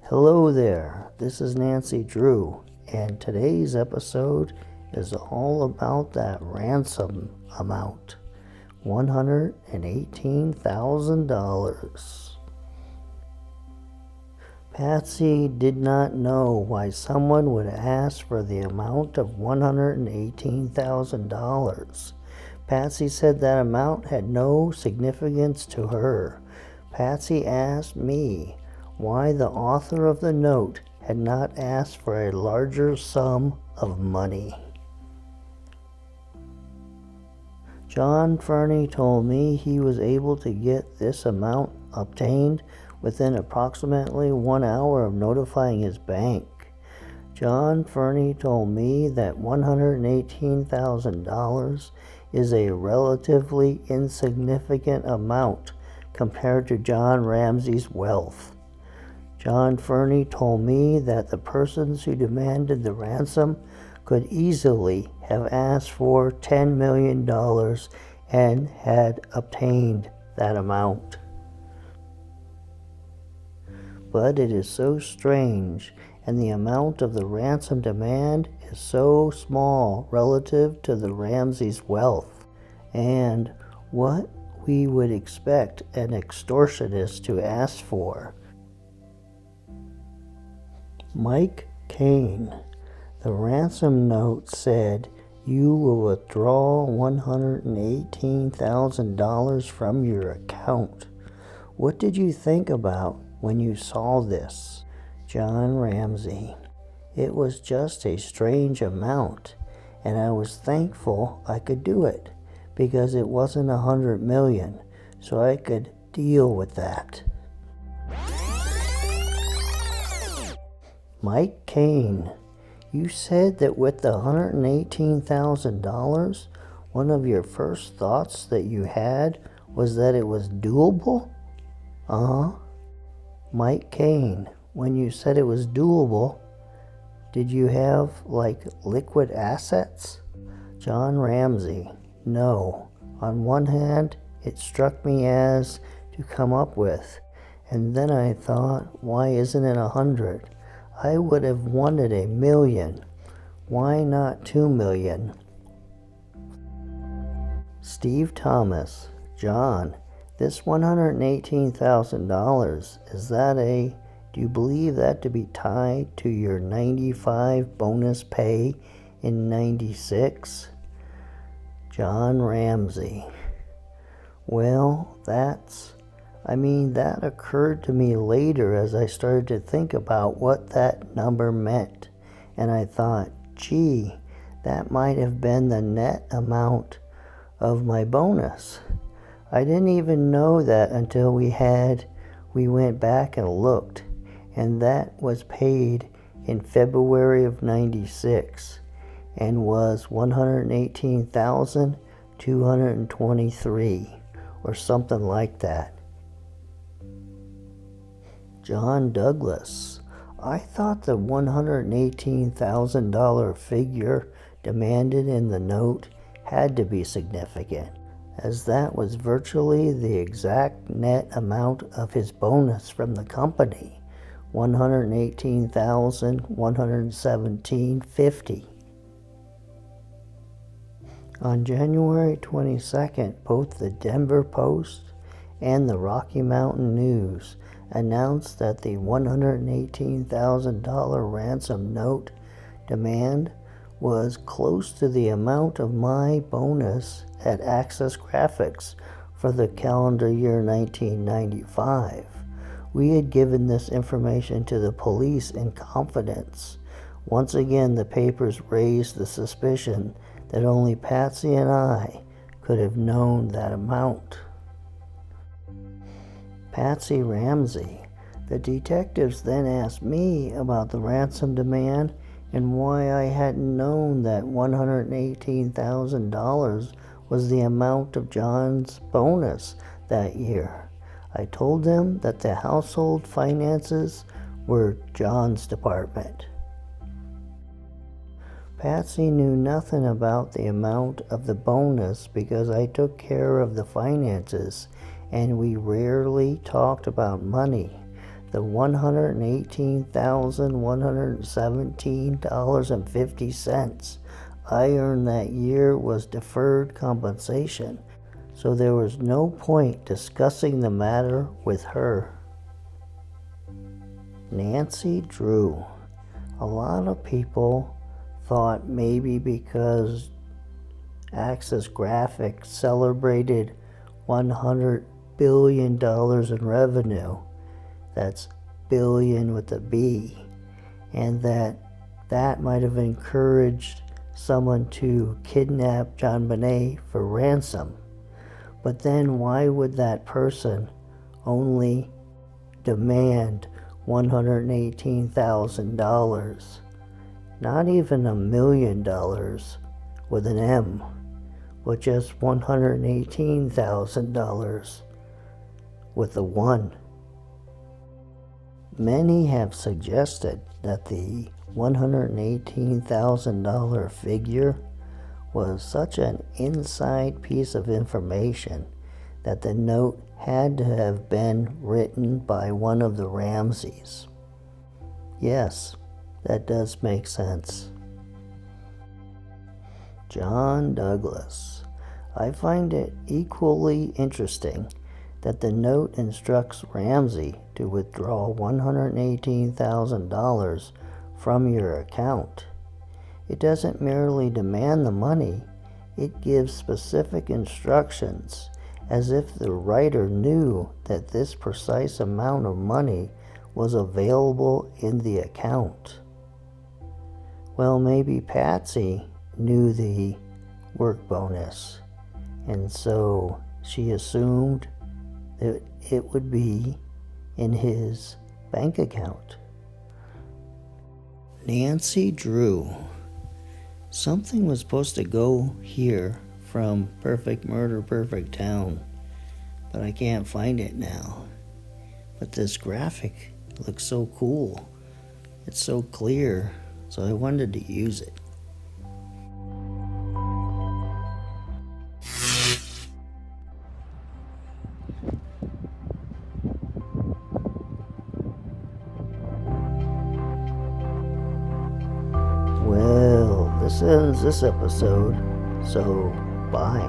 Hello there, this is Nancy Drew, and today's episode is all about that ransom amount, $118,000. Patsy did not know why someone would ask for the amount of $118,000. Patsy said that amount had no significance to her. Patsy asked me why the author of the note had not asked for a larger sum of money. John Fernie told me he was able to get this amount obtained within approximately 1 hour of notifying his bank. John Fernie told me that $118,000 is a relatively insignificant amount compared to John Ramsey's wealth. John Fernie told me that the persons who demanded the ransom could easily have asked for $10 million and had obtained that amount. But it is so strange, and the amount of the ransom demand is so small relative to the Ramsey's wealth, and what we would expect an extortionist to ask for. Mike Kane. The ransom note said, "You will withdraw $118,000 from your account." What did you think about when you saw this? John Ramsey. It was just a strange amount, and I was thankful I could do it, because it wasn't $100 million, so I could deal with that. Mike Kane. You said that with the $118,000, one of your first thoughts that you had was that it was doable? Mike Kane. When you said it was doable, did you have liquid assets? John Ramsey. No. On one hand, it struck me as to come up with, and then I thought, why isn't it 100? I would have wanted $1 million. Why not $2 million? Steve Thomas. John, this $118,000, do you believe that to be tied to your 95 bonus pay in 96? John Ramsey. Well, that occurred to me later as I started to think about what that number meant. And I thought, gee, that might have been the net amount of my bonus. I didn't even know that until we went back and looked. And that was paid in February of 96 and was $118,223 or something like that. John Douglas. I thought the $118,000 figure demanded in the note had to be significant, as that was virtually the exact net amount of his bonus from the company, $118,117.50. On January 22nd, both the Denver Post and the Rocky Mountain News announced that the $118,000 ransom note demand was close to the amount of my bonus at Access Graphics for the calendar year 1995. We had given this information to the police in confidence. Once again, the papers raised the suspicion that only Patsy and I could have known that amount. Patsy Ramsey. The detectives then asked me about the ransom demand and why I hadn't known that $118,000 was the amount of John's bonus that year. I told them that the household finances were John's department. Patsy knew nothing about the amount of the bonus because I took care of the finances, and we rarely talked about money. the $118,117.50 I earned that year was deferred compensation, so there was no point discussing the matter with her. Nancy Drew. A lot of people thought maybe because Axis Graphics celebrated $100 billion in revenue, that's billion with a B, and that might have encouraged someone to kidnap JonBenet for ransom. But then why would that person only demand $118,000? Not even $1 million with an M, but just $118,000 with a 1. Many have suggested that the $118,000 figure was such an inside piece of information that the note had to have been written by one of the Ramseys. Yes, that does make sense. John Douglas. I find it equally interesting that the note instructs Ramsey to withdraw $118,000 from your account. It doesn't merely demand the money, it gives specific instructions, as if the writer knew that this precise amount of money was available in the account. Well, maybe Patsy knew the work bonus, and so she assumed that it would be in his bank account. Nancy Drew. Something was supposed to go here from Perfect Murder, Perfect Town, but I can't find it now. But this graphic looks so cool. It's so clear, so I wanted to use it. Well, this ends this episode, so bye.